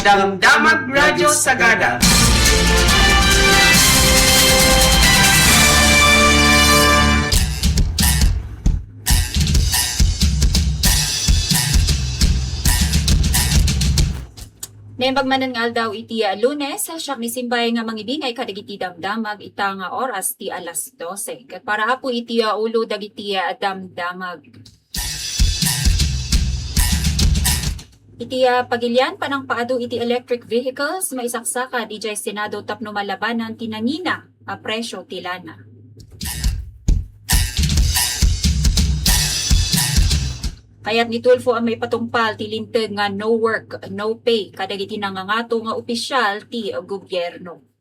Damdamag Radyo Sagada. Nembagmanan nga daw iti Lunes, siya ni Simbay nga mangibingay kadagiti damdamag ita nga oras ti alas 12. Kat para apo iti ulo dagiti damdamag. Iti pagilian panang paado iti electric vehicles maisaksaka di jay Senado tapno malabanan tinangina a presyo ti lana. Kaya't ni Tulfo ang may patungpal ti linteg nga no work, no pay kadagiti nangangato nga opisyal ti gobyerno.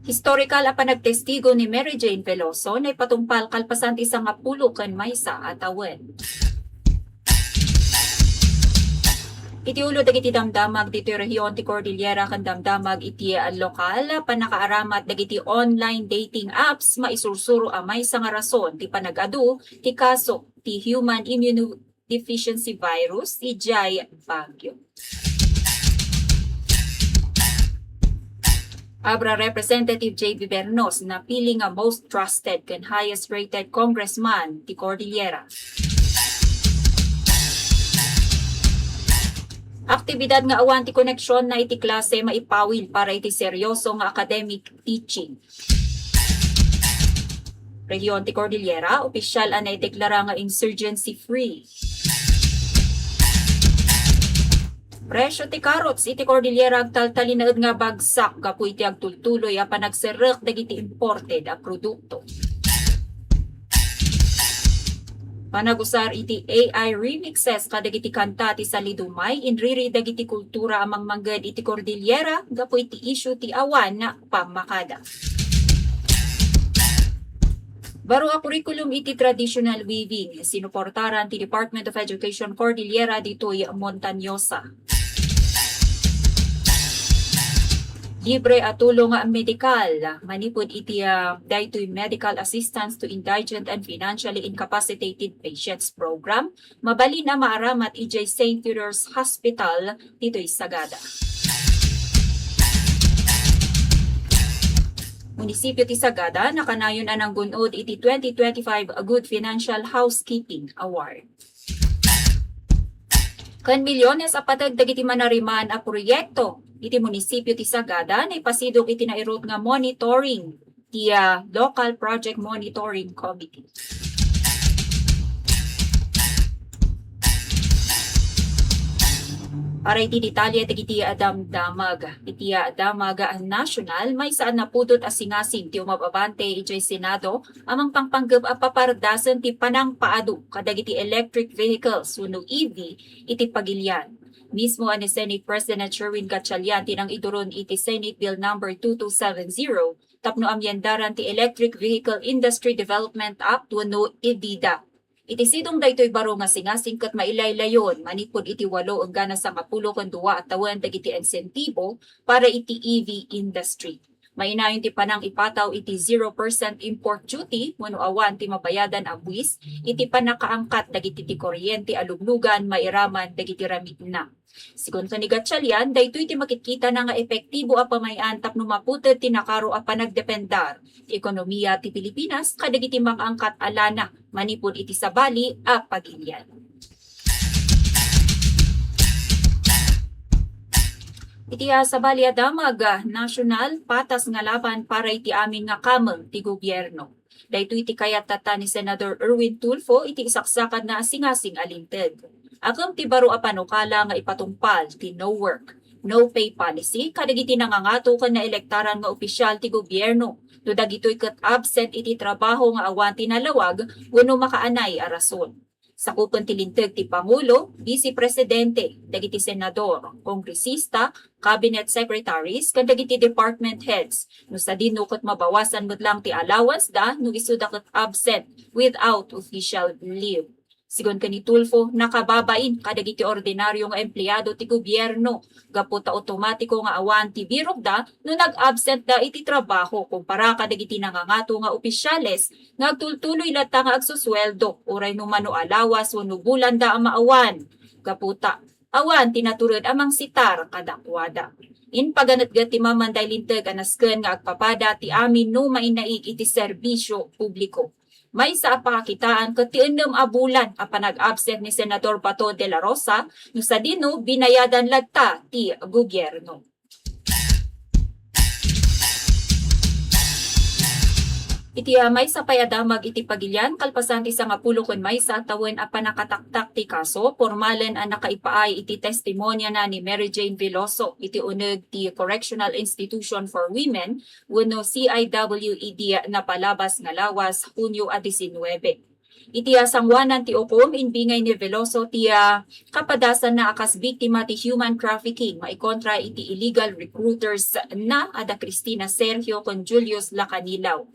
Historical a panagtestigo ni Mary Jane Veloso na ipatungpal kalpasan ti 10 ken maysa at awen. Iti ulo dagiti damdamag dito rehiyon ti Cordillera kan damdamag iti lokal panakaaramat dagiti online dating apps maisursuro amay sa nga rason ti panagadu ti kaso ti human immunodeficiency virus ti Jay Baguio. Abra Representative J.B. Bernos na pili nga most trusted ken highest rated congressman ti Cordillera. Aktibidad nga awan ti koneksyon na iti klase maipawil para iti seryoso nga academic teaching. Rehiyon ti Cordillera, opisyal na ideklara nga insurgency free. Presyo ti carrots iti Cordillera agtaltalinaed nga bagsak gapu iti agtultuloy a panagserek dagiti imported a produkto. Panagusar iti AI remixes kadagiti kanta ti Salidumay inriri dagiti kultura amang mangged iti Cordillera gapu iti issue ti awan na pamakada. Baro a curriculum iti traditional weaving sinuportaran ti Department of Education Cordillera ditoy Montañosa. Libre at tulong medikal, manipod iti daytoy medical assistance to indigent and financially incapacitated patients program, mabalin na maaramat iti St. Theodore's Hospital ditoy Sagada. Munisipyo ti Sagada nakanayon anang gunod iti 2025 Good Financial Housekeeping Award. Kan milyones a patag dagiti manariman a proyekto iti munisipyo ti Sagada na ipasidog iti nairot nga monitoring ti Local Project Monitoring Committee. Para iti detalye iti damdamag. Iti damag national may saan napudot asingasing ti umababante iti Senado amang pangpanggap a papardasan ti panang paadu kadagiti electric vehicles wenno EV iti pagilian. Mismo ani Senate President Sherwin Gatchalian tinang iduron iti Senate Bill No. 2270 tapno amyendaran ti Electric Vehicle Industry Development Act wenno EVIDA. Iti sidong daytoy baro nga singasing ket mailaylayon manipod iti 8 ken 12 at tawen dagiti insentibo para iti EV industry. Mainayon ti panang ipataw iti 0% import duty wenno awan ti mabayadan a buwis iti panakaangkat dagiti ti kuryente a luglugan mairaman dagiti ramid na. Sigon ni Gatchalian, daytoy ti makikita na nga epektibo a pamayan tapno maputed ti nakaro a panagdependar ekonomiya ti Pilipinas kadagiti mangangkat alana manipod iti sabali a pagilian. Iti sabali a damag national patas nga laban para iti amin nga kameng ti gobyerno. Daytoy iti kayat tata ni Senador Erwin Tulfo iti isaksakad na asingasing alinted. Agam ti baro a panukala nga ipatungpal ti no work, no pay policy kadagiti nangangato ken naelektaran nga opisyal ti gobyerno no dagitoy ket absent iti trabaho nga awan tinalawag wenno makaanay a rason. Sakupan ti linteg ti Pangulo, Vice Presidente, dagiti senador, kongresista, cabinet secretaries ken dagiti department heads no sa dinukot mabawasan met lang ti allowance da no isuda ket absent without official leave. Sigon kani Tulfo, nakababain kadagiti ordinaryo nga empleyado ti gobyerno gapu ta otomatiko nga awan ti birok da no nag-absent da iti trabaho kumpara kadagiti nangangato nga opisyales nga agtultuloy lata nga agsusweldo uray no mano alawas wenno bulan da ang maawan gapu ta Awan tinaturod amang sitar kadakwada. In paganatgat ti mamanday lintag anasken nga agpapada ti amin no mainaig iti serbisyo publiko. May sa apakakitaan ket ti 6 a bulan a panag-absent ni Senador Bato de la Rosa no sa dino binayadan ladta ti gobyerno. Iti may sa payadamag iti pagilyan kalpasan ti 10 ken maysa tawen a panakataktak ti kaso pormalen a nakaipaay iti testimonya na ni Mary Jane Veloso iti uneg ti Correctional Institution for Women wenno CIWED na palabas nga lawas Hunyo a 19. Iti sangwanan ti ukom inbingay ni Veloso ti kapadasan na akas biktima ti human trafficking maikontra iti illegal recruiters na ada Cristina Sergio kon Julius Lacanilaw.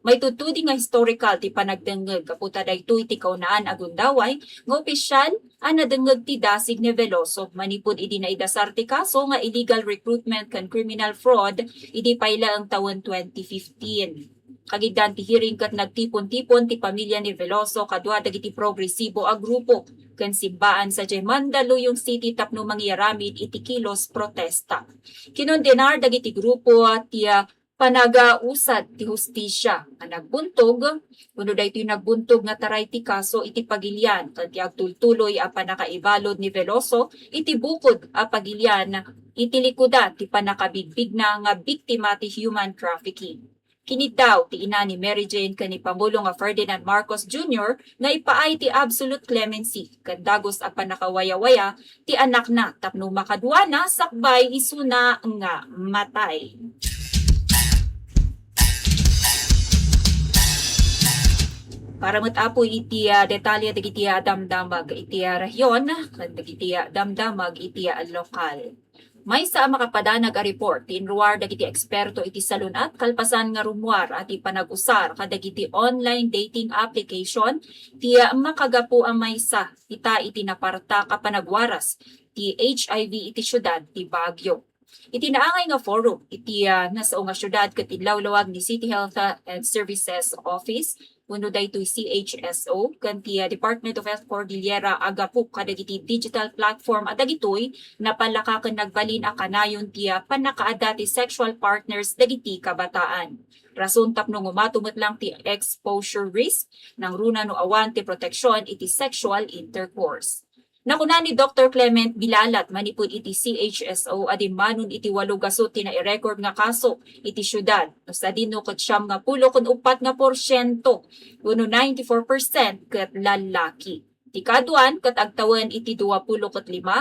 May tutudi nga historical ti panagdengeg kaputa daytoy ti kaunaan agundaway nga opisyal ang nadengeg ti dasig ni Veloso manipud idi na idasar ti kaso nga illegal recruitment kan criminal fraud idi payla ang taon 2015. Kagiddan ti hearing ket nagtipon-tipon ti pamilya ni Veloso kadua dagiti progresibo a grupo ken simbaan sa Mandaluyong City tapno mangyaramid iti kilos protesta. Kinondenar dagiti grupo ti panagausad ti hustisya ang nagbuntog kuno daytoy nagbuntog nga taray ti kaso iti pagilyan ket ti agtultuloy a panakaibalod ni Veloso iti bukod a pagilyan iti likuda ti panakabigbig na nga biktima ti human trafficking. Kini daw ti ina ni Mary Jane ken ni Pangulo nga Ferdinand Marcos Jr. nga ipaay ti absolute clemency ken dagos a panakawaya-waya ti anak na tapno makadua na sakbay isuna nga matay. Para matapoy iti detalye dagiti damdamag iti rehiyon ken dagiti damdamag iti lokal. May sa makapadanag a report tinruar dagiti eksperto iti salunat kalpasan nga rumwar at panag-usar kadagiti online dating application ti makagapu ang maysa ita iti naparta ka panagwaras ti HIV iti syudad ti Baguio. Iti naangay nga forum iti nasao nga syudad ket idlawlawag ni City Health and Services Office wenno daytoy CHSO ken ti Department of Health Cordillera agapu kadagiti digital platform at dagitoy napalaka ken nagbalin a kanayon ti panakaadda ti sexual partners dagiti kabataan. Rason tapno ngumatumot lang ti exposure risk ng runa no awan ti proteksyon iti sexual intercourse. Nakuna ni Dr. Clement Bilalat manipud iti CHSO adimanon iti 8 gasot ti na-record nga kaso iti syudad. No sa dino ket 74% wenno 94% ket lalaki. Ti kaduan ket agtawan iti 25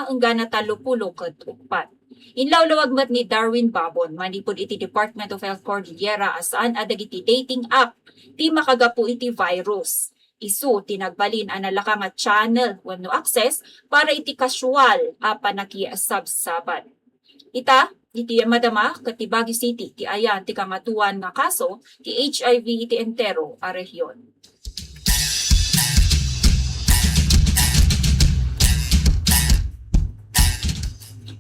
enggana 30 ket 4. Inlawlawag met ni Darwin Babon manipud iti Department of Health Cordillera asaan adagiti dating app ti makagapu iti virus. Isu tinagbalin ang nalaka nga channel wenno access para iti casual a panakiasabsaban. Ita iti madama ket ti Baguio City ti ayan ti kamatuan nga kaso ti HIV iti entero a rehiyon.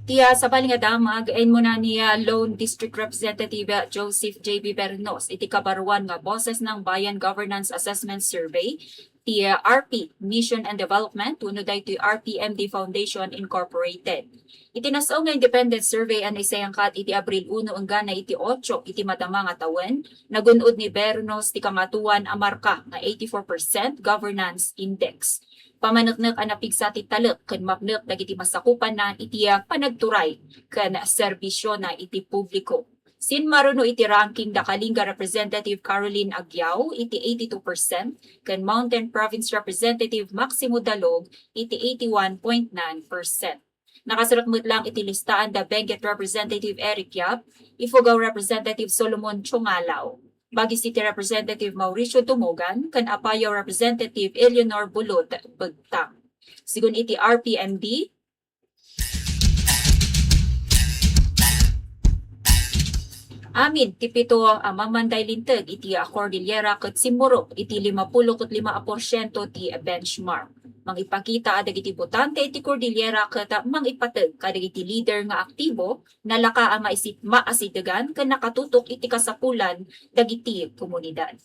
Tiya sa baling damag en mo na niya Lone District Representative Joseph J.B. Bernos iti kabaruan nga boses ng Bayan Governance Assessment Survey ti RP Mission and Development wenno daytoy RPMD Foundation Incorporated. Itinasaw nga independent survey an isayangkat iti Abril 1 enggana iti 8 iti madama nga tawen nagunod ni Bernos ti kamatuan a marka nga 84% governance index. Pamaneknek ang napigsa ti talek ken mapnek dagiti masakupan na iti panagturay ken serbisyo na iti publiko. Sinmaruno iti ranking da Kalinga Representative Caroline Agyao iti 82% ken Mountain Province Representative Maximo Dalog iti 81.9%. Nakasarat mo't lang iti listaan da Benguet Representative Eric Yap, Ifugao Representative Solomon Chongalaw, Baguio City Representative Mauricio Tumogan, kan Apayao Representative Eleanor Bulot Bagtang. Sigun iti RPMD, amin ti 7 mamanday lintag iti Cordillera ket Simurok iti 55% ti benchmark. Mangipakita dagiti botante iti Cordillera ket mangipateg kadagiti leader nga aktibo nalaka a maasidegan ken nakatutok iti kasapulan dagiti komunidad.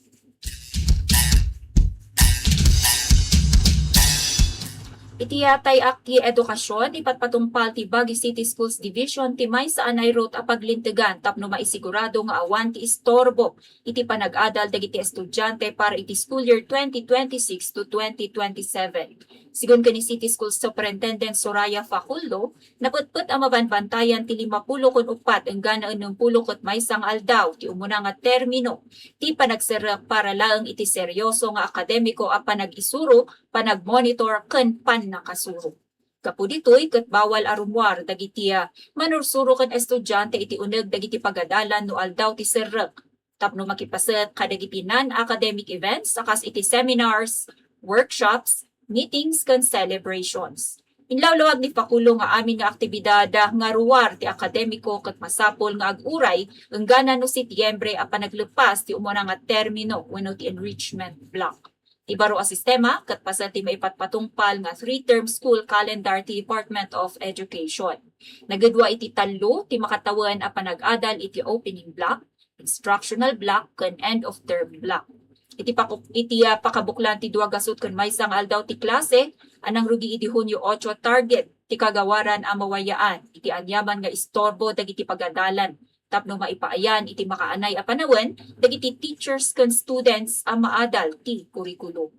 Itiyatay akti edukasyon, ipatpatumpal ti Baguio City Schools Division, ti may sa anay road apaglintigan, tapno maisigurado nga awan ti istorbo, iti panag-adal dagiti estudyante para iti school year 2026 to 2027. Sigun kani City Schools Superintendent Soraya Faculdo, naputput ang mabanbantayan ti 54 ang gana 60 ket may sang aldaw, ti umuna nga termino, ti panagserap para laeng iti seryoso nga akademiko a panag-isuro, panag-monitor ken nakasuro. Kapuditoy ket bawal arumwar dagiti manursuro ken estudyante iti uneg dagiti pagadalan no aldaw ti serrek. Tapno makipaset kadagiti non-academic events sakas iti seminars, workshops, meetings ken celebrations. Inlawlawag ni Pakulo nga amin nga aktibidad nga ruwar ti akademiko ket masapol nga ag-uray enggana no Setyembre a panaglepas ti umuna nga termino wenno ti enrichment block. Ibaro a sistema ket pasal ti maipatpatungpal nga 3-term school calendar ti Department of Education. Nagedwa iti tallo ti makatawan a panag-adal iti opening block, instructional block ken end of term block. Iti pakabuklan ti 2 gasut ken maysa nga aldaw ti klase anang rugi iti Hunyo 8 target ti kagawaran a mawayaan iti anyaman nga istorbo dagiti pagadalan. Tapno maipaayan iti makaanay a panawen dagiti teachers ken students a maadal ti kurikulum.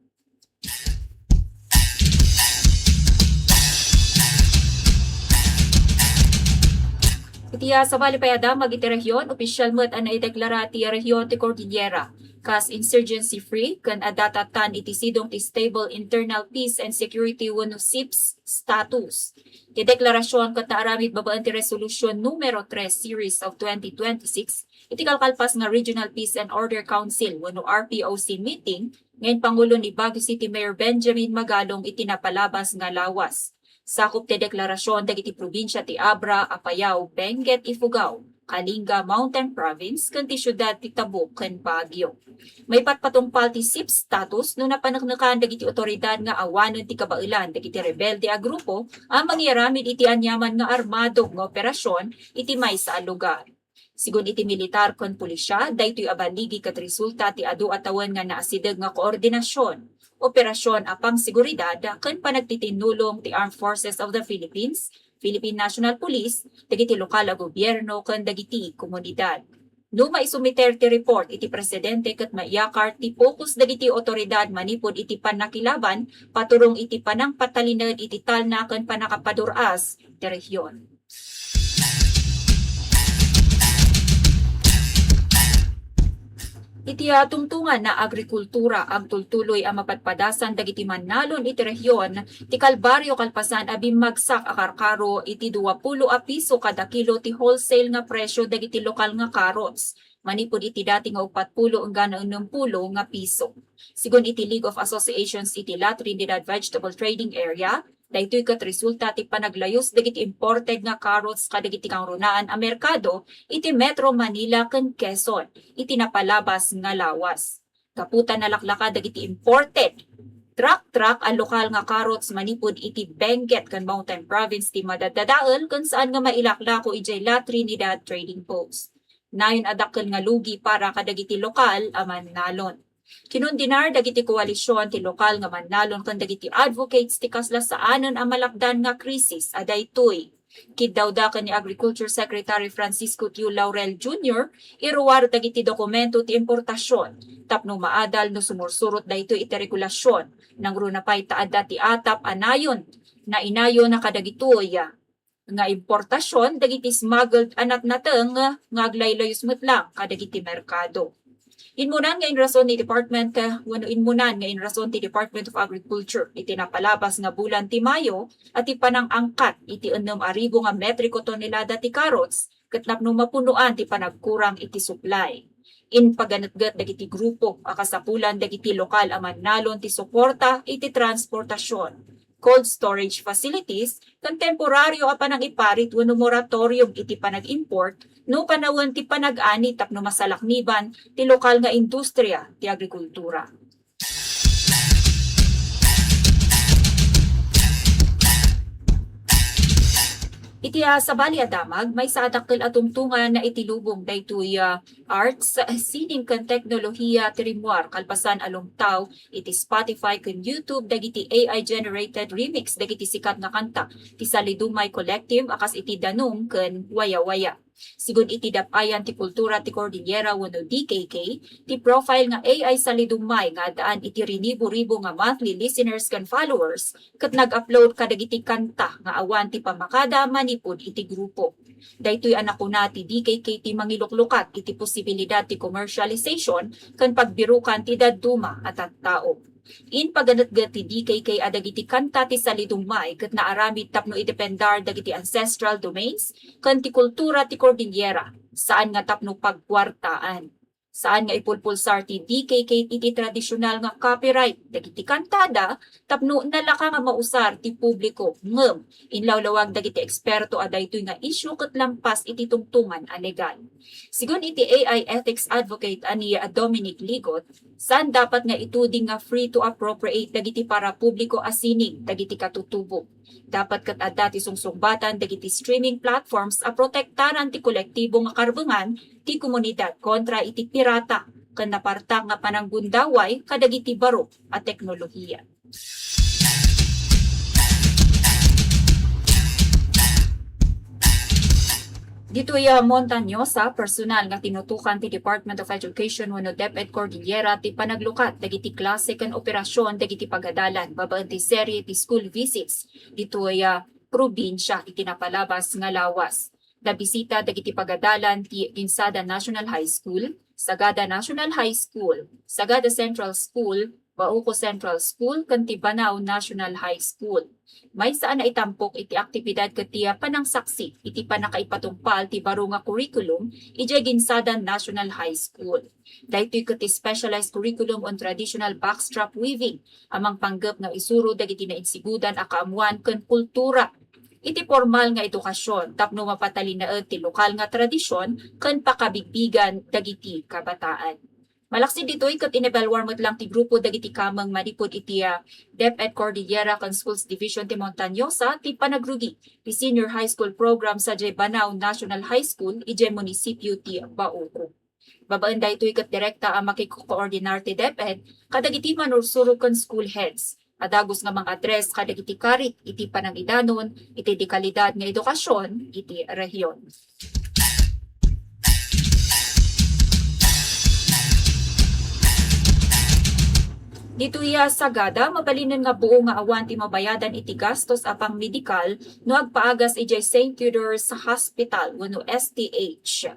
Iti sa Valipayada iti rehiyon opisyal met an naideklara ti rehiyon ti Cordillera kas insurgency free ken adatatan iti sidong ti stable internal peace and security wenno SIPS status. Ti deklarasyon ket naaramid babaan ti resolution numero 3 series of 2026 iti kalkalpas nga Regional Peace and Order Council wenno RPOC meeting ngayon Pangulo ni Baguio City Mayor Benjamin Magalong iti napalabas nga lawas. Sakop ti deklarasyon dagiti probinsya ti Abra, Apayao, Benguet, Ifugao, Kalinga, Mountain Province, ken ti syudad ti Tabuk ken Baguio. May patpatumpal ti SIPS status no napanaknakan dagiti otoridad nga awanon ti kabailan dagiti rebelde a grupo ang mangyaramid iti anyaman nga armado nga operasyon iti maysa a lugar. Sigun iti militar ken pulisya, daytoy abaligi ket resulta ti adu atawan nga naasideg nga koordinasyon, operasyon apang seguridad ken panagtitinulong ti Armed Forces of the Philippines, Philippine National Police, dagiti lokal a gobyerno ken dagiti komunidad. No maisumiter ti report iti presidente ket maiyakar ti focus dagiti otoridad manipod iti panakilaban paturong iti panang patalined iti talna ken panakapaduras ti rehiyon. Iti tungtungan na agrikultura ang tultuloy ang mapatpadasan dagiti mannalon iti rehiyon ti Kalbaryo Kalpasan abi magsak a karkaro iti 20 a piso kada kilo ti wholesale nga presyo dagiti lokal nga carrots. Manipod iti dati nga 40 hanggang 60 nga piso. Sigun iti League of Associations iti La Trinidad Vegetable Trading Area, daytoy ket resulta ti panaglayos dagiti imported nga carrots kadagiti kang runaan a merkado iti Metro Manila ken Quezon iti napalabas nga lawas. Kaputan nalaklaka dagiti imported truck ang lokal nga carrots manipod iti Benguet ken Mountain Province ti madadadael ken saan nga mailaklako ijay La Trinidad Trading Post. Nayon adakkel nga lugi para kadagiti lokal a mannalon. Kinundinar dagiti koalisyon ti lokal nga mannalon ken dagiti advocates ti kasla saanen ang malapdan nga krisis a daytoy. Kiddawdaken ni Agriculture Secretary Francisco Tiu Laurel Jr. iruwar dagiti dokumento ti importasyon tapno maadal no sumursurot daytoy iti regulasyon nang runapay taadda ti atap anayon na inayon na kadagitoy nga importasyon dagiti smuggled anat nateng nga aglaylayos met lang kadagiti merkado. Inmunan nga inrason ni Department of Agriculture iti napalabas nga bulan ti Mayo at ipanang angkat iti 6,000 nga metriko tonelada ti carrots ket napno mapunuan ti panagkurang iti supply. In paganatgat dagiti grupo akasapulan dagiti lokal a mannalon ti suporta iti transportasyon, cold storage facilities, ken temporaryo a panang iparit wenno moratorium iti panag-import no panawon ti panag-ani tapno masalakniban ti lokal nga industriya ti agrikultura. Iti sa Bali Adamag, may sa adakkel atungtungan na itilubong daytoy arts, sining kan teknolohiya tirimuar kalpasan alungtaw iti Spotify ken YouTube dagiti AI generated remix dagiti sikat nga kanta ti Salidumay Collective akas iti Danum ken Waya-Waya. Sigun iti dapayan ti kultura ti Cordillera wenno DKK, ti profile nga AI Salidumay nga daan iti rinibo-ribo nga monthly listeners ken followers ket nag-upload kadagiti kanta nga awan ti pamakada manipud iti grupo. Daytoy anakuna ti DKK ti mangiluklukat iti posibilidad ti commercialization ken pagbirukan ti dadduma at tao. In paganatgat ti DKK adagiti kanta ti Salidumay ket naaramid tapno idependar dagiti ancestral domains ken ti kultura ti Cordillera saan nga tapno pagkwartaan. Saan nga ipulpulsar ti DKK iti tradisyonal nga copyright dagiti kantada tapno nalaka nga mausar ti publiko ngem inlawlawag dagiti eksperto adaytoy nga issue ket lampas iti tungtungan a legal. Sigon iti AI ethics advocate ani Dominic Ligot, saan dapat nga ituding nga free to appropriate dagiti para publiko asining dagiti katutubo. Dapat ket adda ti sungsumbatan dagiti streaming platforms a protektaran ti kolektibo nga karbengan ti komunidad kontra iti pirata ken napartak nga pananggundaway kadagiti baro a teknolohiya. Ditoy Montañosa, personal nga tinutukan ti Department of Education wenno DepEd Cordillera ti panaglukat dagiti klase ken operasyon dagiti pagadalan babaan ti serye ti school visits ditoy probinsya iti napalabas nga lawas. Nabisita dagiti pagadalan ti Ginsada National High School, Sagada National High School, Sagada Central School, Bauco Central School, ken ti Banao National High School. May saan na itampok iti aktibidad katiya panangsaksi iti panakaipatungpal ti baro nga curriculum iti Ginsada National High School. Daytoy ket specialized curriculum on traditional backstrap weaving amang panggep nga isuro dagiti nainsigudan a kaamuan ken kultura. Iti formal nga edukasyon tapno mapatalinaed ti lokal nga tradisyon ken pakabigbigan dagiti kabataan. Malaksi ditoy ket inebalwar met lang ti grupo dagiti kamang manipud iti DepEd Cordillera ken Schools Division ti Montañosa ti panagrugi ti senior high school program sa Banao National High School iti munisipyo ti Bauco. Babaan daytoy ket direkta ang makikoordinar ti DepEd kadagiti manursuro ken school heads. Adagos nga mga address kadagiti karit iti panangidanon iti di kalidad nga edukasyon iti rehiyon. Ditoy Sagada, mabalinan nga buo nga awan ti mabayadan iti gastos apang medikal no agpaagas iti St. Theodore's Hospital wenno STH.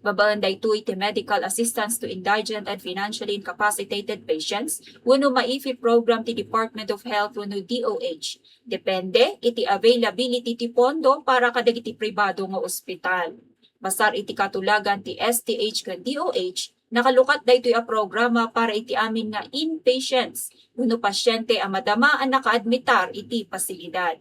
Babaan daytoy ti medical assistance to indigent and financially incapacitated patients wenno MAIFI program ti Department of Health wenno DOH. Depende iti availability ti pondo para kadagiti pribado nga ospital. Basar iti katulagan ti STH ken DOH, nakalukat daytoy a programa para iti amin nga inpatients wenno pasyente a madama a nakaadmitar iti pasilidad.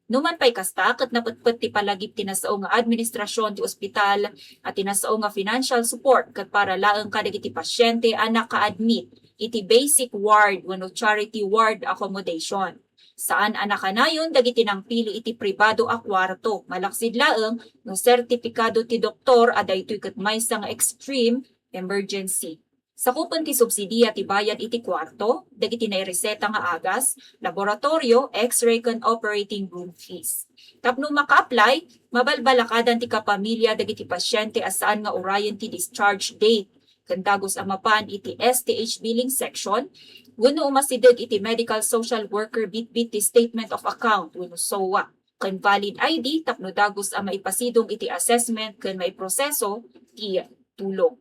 Numan pay kasta ket napetpet ti palagip tinasao nga administrasyon ti ospital at tinasao nga financial support ket para laeng kadagiti pasyente a naka-admit iti basic ward wenno charity ward accommodation. Saan anakanayon dagiti nang pili iti pribado a kwarto malaksid laeng no sertipikado ti doktor a daytoy ket maysa nga extreme emergency. Sakupan ti subsidiya ti bayad iti kwarto, dagiti naireseta nga agas, laboratorio, x-ray ken operating room fees. Tapno maka-apply, mabalbalakadan ti kapamilya dagiti pasyente asaan nga orayan ti discharge date. Kantagos amapan iti STH billing section, wenno umasideg iti medical social worker bitbit ti statement of account wenno SOA. Ken valid ID tapno dagos a maipasidong iti assessment ken maiproseso ti tulong.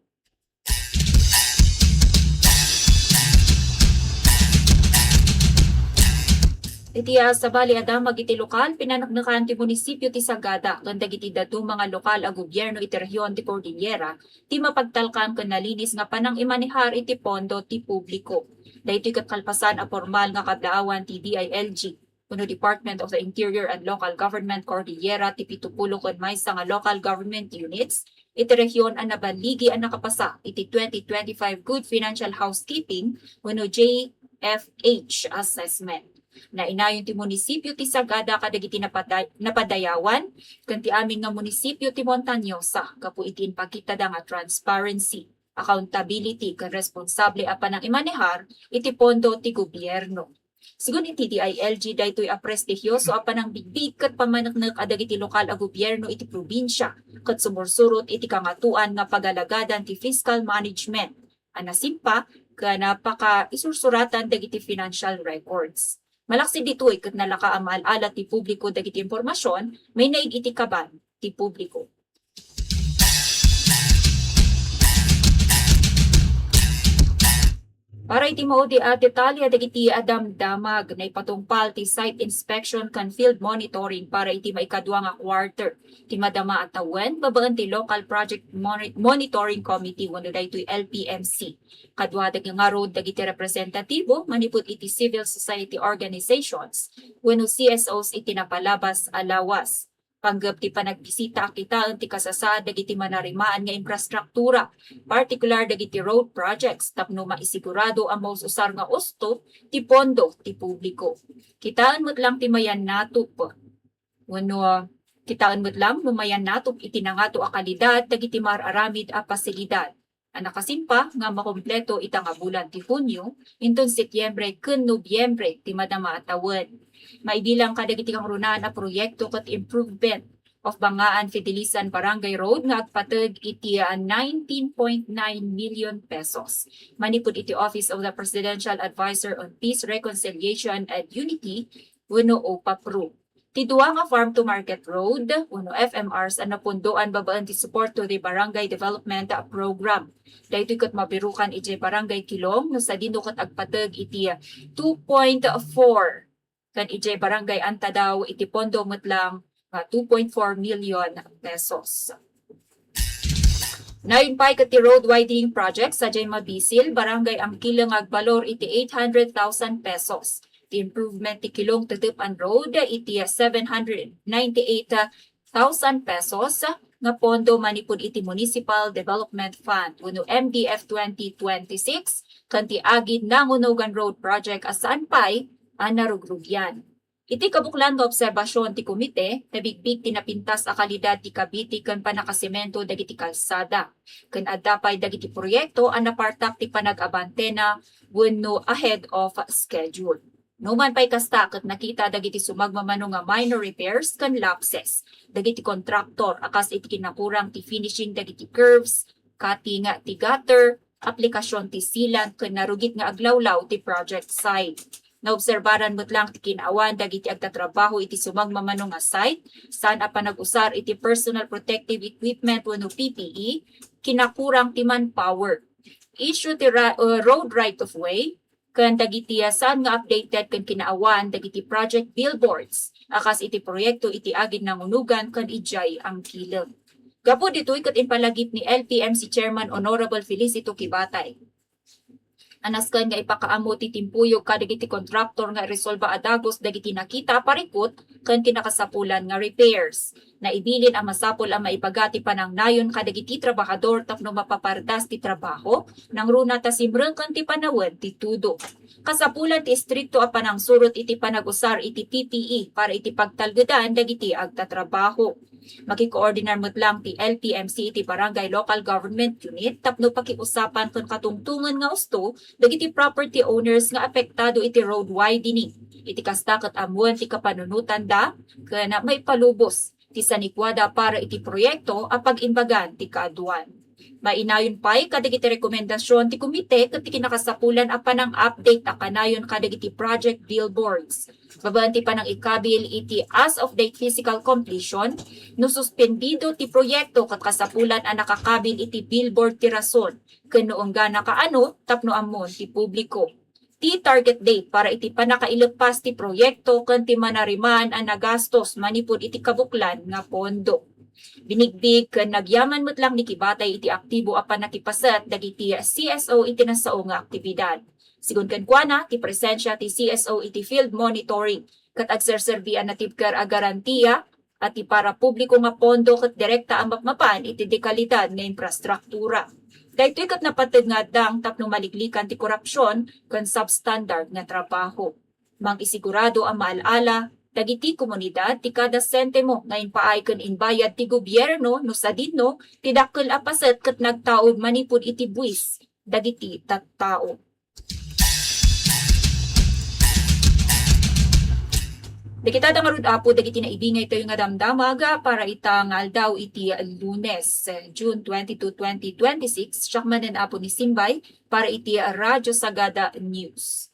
Iti sa Bali Adamag iti lokal, pinanaknakan ti munisipyo ti Sagada, ken dagiti dadu mga lokal a gobyerno iti rehiyon ti Cordillera, ti mapagtalkan ken nalinis nga panang imanihar iti pondo ti publiko. Daytoy ket kalpasan a formal nga kadlaawan ti DILG, wenno Department of the Interior and Local Government Cordillera ti 70 ken maysa nga local government units, iti rehiyon a nabaligi a nakapasa iti 2025 Good Financial Housekeeping wenno JFH assessment. Na inayon ti munisipyo ti Sagada kadagiti napadayawan ken ti amin nga munisipyo ti Montañosa kapu iti pagkitada nga transparency, accountability ken responsable apan ang imanehar iti pondo ti gobyerno. Sigun iti DILG daytoy a prestigyoso apan ang bigbig ket pamaneknek adagiti lokal a gobyerno iti probinsya ket sumursurot iti kangatuan nga pagalagadan ti fiscal management. Anasimpa ken napaka isursuratan dagiti financial records. Malaksi ditoy ket nalaka amal alat ti publiko dagiti impormasyon may naig iti kaban ti publiko. Para iti mao di detalye dagiti adamdamag na ipatungpal ti site inspection kan field monitoring para iti maikadua nga quarter ti madama at tawen babaan ti local project monitoring committee wenno daytoy LPMC. Kadua dagiti nga road dagiti representatibo manipud iti civil society organizations wenno CSOs iti napalabas alawas. Panggap ti panagbisita akitaan ti kasasad dagiti manarimaan nga infrastruktura, particular dagiti road projects tapno maisigurado ang maususar nga usto ti pondo ti publiko. Kitaan mo't lang ti mayan natup. Wenno kitaan mo't lang mayan natup iti nangato a kalidad dagiti mararamid a pasilidad. Ang nakasimpa nga makompleto itang bulan ti Hunyo, inton Setyembre ken Nobyembre ti madama at tawen. Maibilang kadagiti kang runaan a proyekto ket improvement of Bangaan Fidelisan Barangay Road nga agpateg iti 19.9 million pesos. Manipud iti Office of the Presidential Advisor on Peace, Reconciliation and Unity wenno OPAPRO. Ti duwa nga Farm to Market Road wenno FMRs ang napundoan babaan ti support to the Barangay Development Program. Daytoy ket mabirukan iti Barangay Kilong no sa dino ket agpateg iti 2.4 kan iti Barangay Antadaw iti pondo metlang 2.4 million pesos. Nayon pay ket ti road widening project sa Jay Mabisil, Barangay Angkilang agbalor iti 800,000 pesos. Ti improvement ti Kilong Tutupan Road iti 798,000 pesos nga pondo manipud iti Municipal Development Fund wenno MDF 2026 kan ti agid Nangunugan Road Project asaan pay narugrugyan. Iti kabuklan nga obserbasyon ti komite, nabigbig tinapintas a kalidad ti kabiti ken panakasemento dagiti kalsada. Ken addapay dagiti proyekto ang napartak ti panag-abantena wenno ahead of schedule. Numan pay kasta ket nakita dagiti sumagmamano nga minor repairs ken lapses. Dagiti kontraktor akas iti kinakurang ti finishing dagiti curves, cutting ti gutter, aplikasyon ti sealant ken narugit nga aglawlaw ti project site. Naobserbaran mo't lang ti kinaawan dagiti agtatrabaho iti sumagmamano nga site, saan apan nag-usar iti personal protective equipment wenno PPE, kinakurang ti manpower. Issue ti road right of way, ken dagiti saan nga updated ken kinaawan dagiti project billboards, akas iti proyekto iti agid Nangunugan ken ijay ang Kileng. Gapo ditoy ket impalagip ni LPMC Chairman Honorable Felicito Kibatay. Anaskan nga ipakaamo ti timpuyog kadagiti kontraktor nga resolba adagos dagiti nakita parikot ken kinakasapulan nga repairs. Naibilin ang masapol ang maipagati panangnayon kadagiti trabahador tapno mapapardas ti trabaho nang runa ta simreng ken ti panawed ti tudo. Kasapulan ti istrikto a panangsurot iti panagusar iti PPE para iti pagtalgedan dagiti agtatrabaho. Makikoordinar mo't lang ti LPMC iti Barangay Local Government Unit tapno pakiusapan ken katungtungan nga usto dagiti property owners nga apektado iti road widening. Iti kasta ket amuan ti kapanunutan da ken may palubos ti sanikwada para iti proyekto a pag-imbagan ti kaaduan. Mainayon pay kadagiti rekomendasyon ti komite ket ti kinakasapulan a panang update a kanayon kadagiti project billboards. Babaan ti panang ikabil iti as of date physical completion no suspendido ti proyekto ket kasapulan a nakakabil iti billboard ti rason ken noong gana kaano tapno ammon ti publiko. Ti target date para iti panakailepas ti proyekto ken ti manariman a nagastos manipud iti kabuklan nga pondo. Binigbig ken nagyaman mo't lang ni Kibatay iti aktibo a panakipasat dagiti CSO iti nasao nga aktibidad. Sigun ken kuana ti presensya ti CSO iti field monitoring ket agserserbian na tibker a garantiya at ti para publiko nga pondo ket direkta ang mapmapan iti dekalidad nga infrastruktura. Daytoy ket napateg nga dang tapno maliglikan ti korupsyon ken substandard nga trabaho. Mang isigurado ang maalala, dagiti komunidad ti kada sentimo ngayon paay ken inbayad ti gobyerno no sa dinno ti dakkel a paset ket nagtaod manipud iti buwis dagiti tattao. Dagita da marud apo dagiti naibingay tayo nga damdamaga para itangal daw iti Lunes, June 22, 2026, siya manen apo ni Simbay para iti Radyo Sagada News.